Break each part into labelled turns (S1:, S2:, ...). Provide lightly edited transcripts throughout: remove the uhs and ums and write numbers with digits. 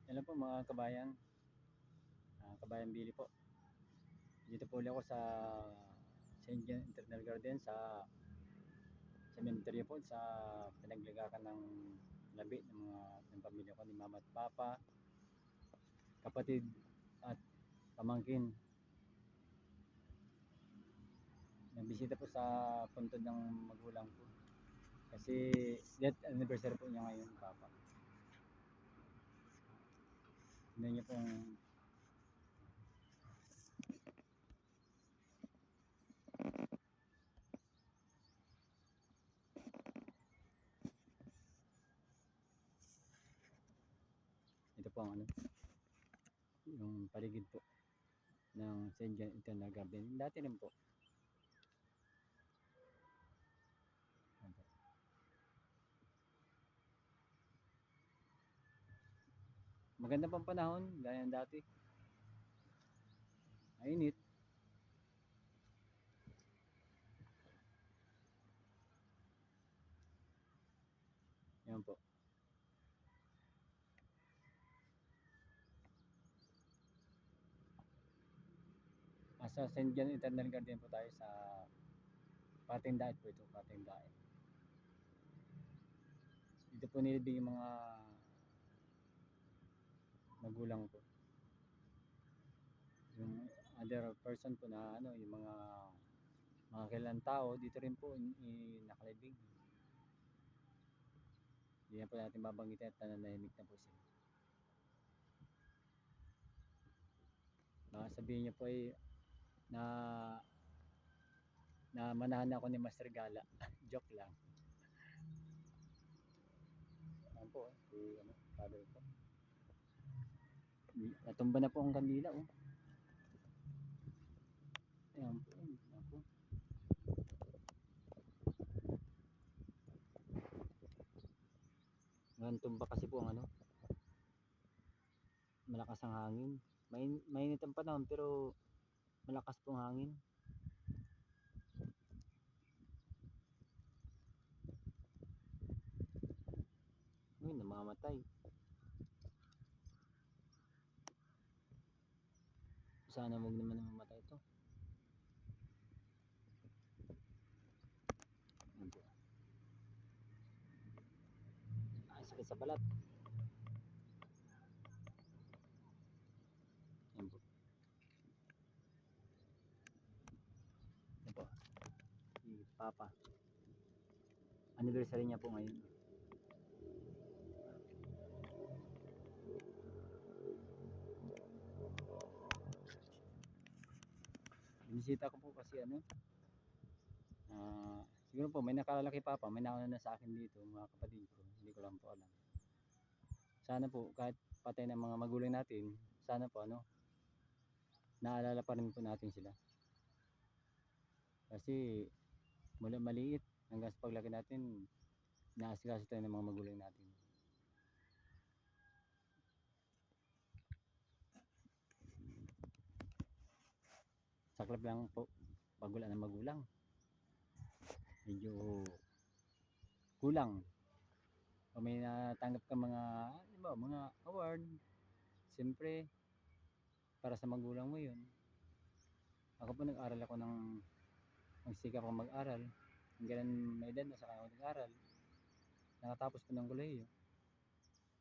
S1: Hello po mga kabayan, kabayan Billy po. Dito po ulit ako sa St. John Internal Garden sa cemetery po sa pinaglagakan ng labi ng pamilya ko ni Mama at Papa, kapatid at pamangkin. Nagbisita po sa puntod ng magulang ko kasi death anniversary po niya ngayon, Papa. Hindi niyo pong ito po ang yung paligid po ng St. John Internal Garden. Dati rin po. Maganda pang panahon, gaya ng dati. Mainit. Yan po. Sa St. John Eternal Garden po tayo sa Pating Daet po ito, Pating Daet. Dito po nilibing yung mga magulang ko. Yung other person po na yung mga kailan tao dito rin po nakalibing. Hindi na po natin babanggitin at nananahimik na po sila. Baka sabihin niyo po na manahan ako ni Master Gala. Joke lang. Yan po, father ko. Natumba na po ang kandila, oh. Ayan po, ako. Ngayon tumba kasi po ang malakas ang hangin. Mainit ang panahon pero malakas pong hangin. Uy, namamatay. Sana wag naman namamatay ito. Ay, sakit sa balat. Yan po. Yan po. Si Papa. Anniversary niya po ngayon. Binisita ko po kasi siguro po may nakalala kay Papa, may nauna na sa akin dito, mga kapatid ko. Hindi ko lang po alam. Sana po kahit patay ng mga magulang natin, sana po naalala pa rin po natin sila. Kasi mula maliit hanggang sa paglaki natin, naasikaso tayo ng mga magulang natin. Saklap lang po pag wala ng magulang. Medyo kulang. O may natanggap ka mga award, siyempre para sa magulang mo yun. Ako po nag-aral ako nagsikap ako mag-aral. Hanggang may edad na saka ako nag-aral. Nakatapos po ng kolehiyo.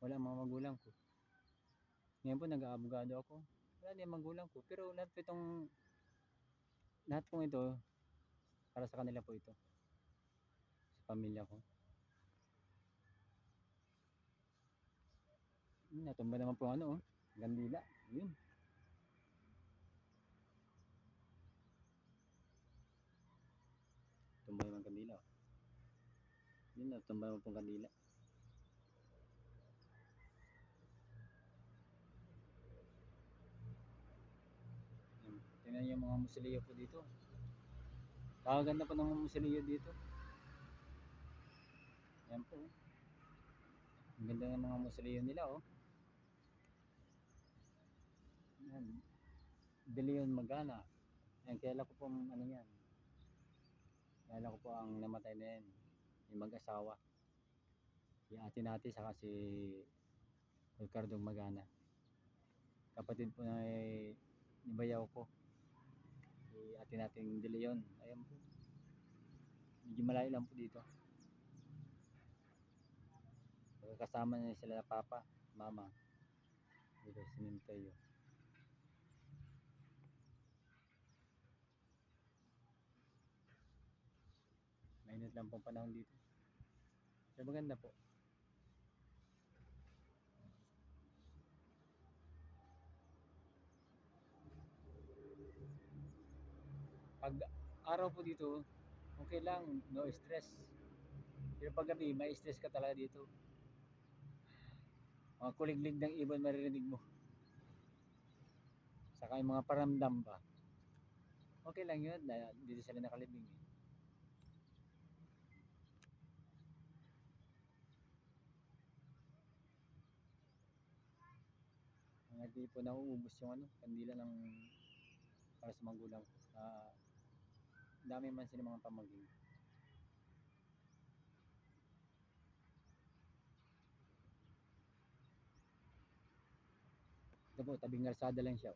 S1: Wala ang mga magulang ko. Ngayon po nag-aabogado ako. Wala din ang magulang ko. Pero lahat po ito, para sa kanila po ito. Sa pamilya ko. Natumba naman po gandila. Yun. Tumba naman kandila. Yun, natumba naman po kandila. Yun. Tingnan yung mga musilyo po dito. Kaganda po ng mga musilyo dito. Yan po. Ang ganda ng mga musilyo nila, oh. Yan. De Leon Magana. Yan, kilala ko po yan. Kilala ko po ang namatay na yan. Yung mag-asawa. Si ate natin saka si Ricardo Magana. kapatid po na ni bayaw ko, si ate nating De Leon. Ayan po, medyo malayo lang po dito. Kasama na sila na papa, mama dito sa Mintayo. Mainit lang po panahon dito. Pero maganda po. Pag araw po dito, okay lang, no stress. Pero pag gabi, may stress ka talaga dito. Mga kuliglig ng ibon maririnig mo. Saka yung mga paramdam pa. Okay lang yun, dito sila nakalibing eh. Mga di po nauubos yung ano, kandila ng para sa magulang. Dami man sila mga pamangkin. Ito po, tabing kalsada lang siya.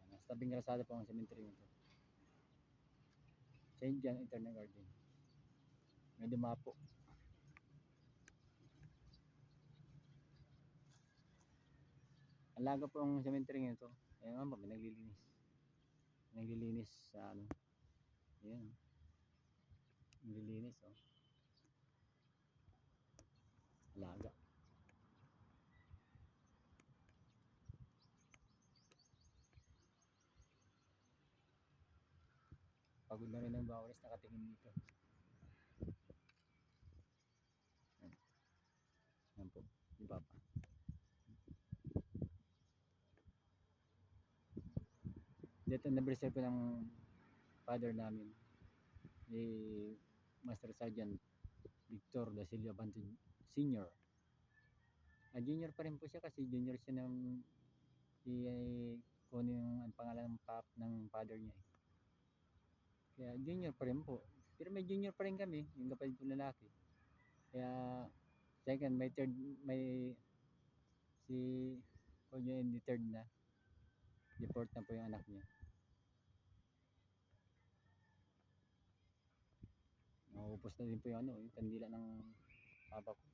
S1: Sa tabing kalsada po ang cemetery nito. St. John Internal Garden. May dumapo. Ang laga po ang cemetery nito. Ayan nga ba, may naglilinis. Naglilinis sa ano. Ayan. Naglilinis oh. Alaga. Pagod na rin ang bawals nakatingin dito. Ayan po. Di ba pa? Dito na-preserve ko ng father namin. Ni Master Sergeant Victor da Silva Bantin Senior. Junior pa rin po siya kasi junior siya ng si kung yung ang pangalan ng pap ng father niya eh. Kaya junior pa rin po. Pero may junior pa rin kami, yung kapatid ko lalaki. Kaya second, may third, may si kung yun yung third na. Di fourth na po yung anak niya. Naupos na din po yung ano, yung kandila ng papa ko.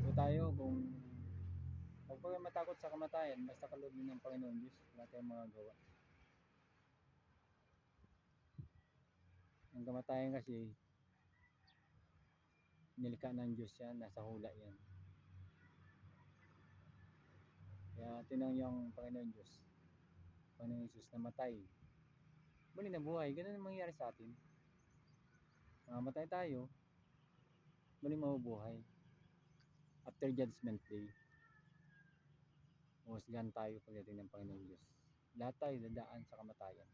S1: So tayo kung huwag po kayo matakot sa kamatayan, basta kaloob ng Panginoon Diyos, wala tayong magagawa. Ang kamatayan kasi, nilikha ng Diyos yan, nasa hula yan. Kaya tinang yung Panginoon Diyos, Panginoon Jesus namatay. Muli na buhay, ganun ang mangyayari sa atin. Mamatay tayo, muli mabubuhay. After Judgment Day, uhusgahan tayo pagdating ng Panginoon Diyos. Lahat tayo dadaan sa kamatayan.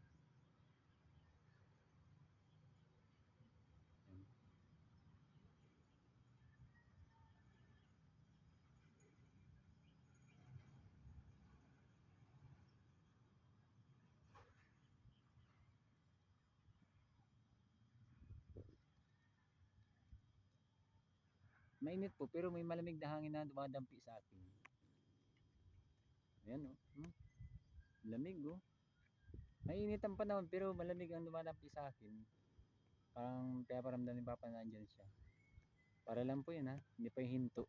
S1: Mainit po, pero may malamig na hangin na dumadampi sa atin. Ayan o. Lamig o. Mainit ang panahon, pero malamig ang dumadampi sa akin. Parang kaya paramdam ni Papa na andyan siya. Para lang po yun ha. Hindi pa yung hinto.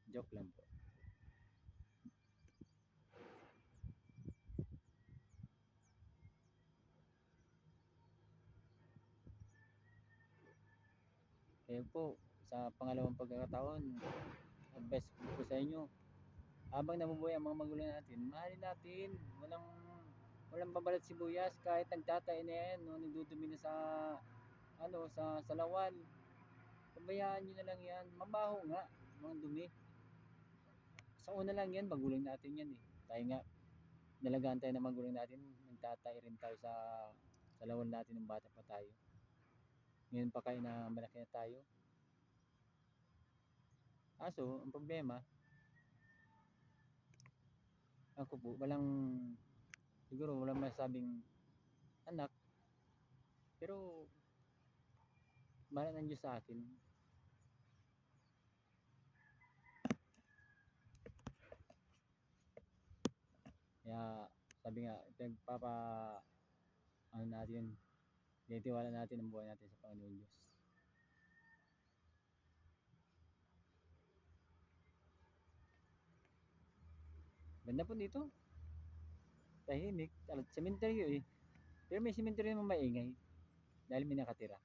S1: Joke lang po. Kaya po, sa pangalawang pagkakataon, advice ko po sa inyo, habang nabubuhay ang mga magulang natin, mahalin natin. Walang babalat sibuyas kahit nagtatay na yan, no, nagdudumi na sa sa salawan. Pabayaan nyo na lang yan. Mabaho nga, mga dumi. Sa una lang yan, magulang natin yan eh. Tayo nga, nalagaan tayo ng magulang natin, nagtatay rin tayo sa salawan natin ng bata pa tayo. Ngayon pa kayo na malaki na tayo. Aso, ang problema, ako po, siguro walang masabing anak, pero Mahal ng Diyos sa atin. Kaya sabi nga, ano natin, tinitiwala natin ang buhay natin sa Panginoon Diyos. Ganda po dito. Tahimik. Cemetery eh. Pero may cemetery naman maingay. Dahil may nakatira.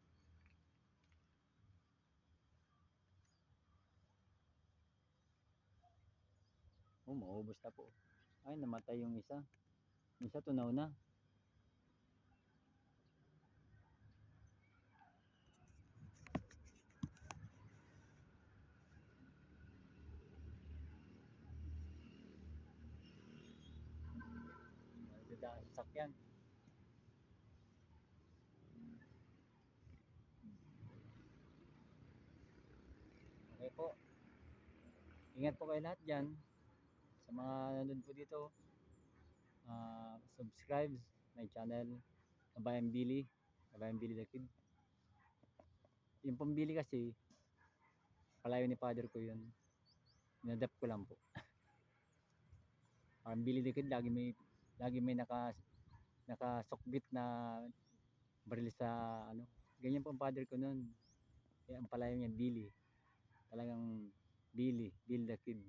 S1: Oh, maubos na po. Ay, namatay yung isa. Yung isa tunaw na. Nagdadaan sa sakyan. Okay po. Ingat po kayo lahat dyan. Sa mga nandun po dito, subscribe my channel, Kabayan Billy the Kid. Yung pambili kasi, palayo ni father ko yun. Inadapt ko lang po. Parang Billy the Kid, lagi may nakasukbit na baril sa ano. Ganyan po ang father ko nun. Kaya ang palayo niya Billy. Talagang Billy the Kid.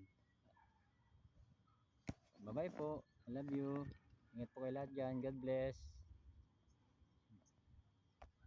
S1: Bye bye po. I love you. Ingat po kayo lahat dyan. God bless.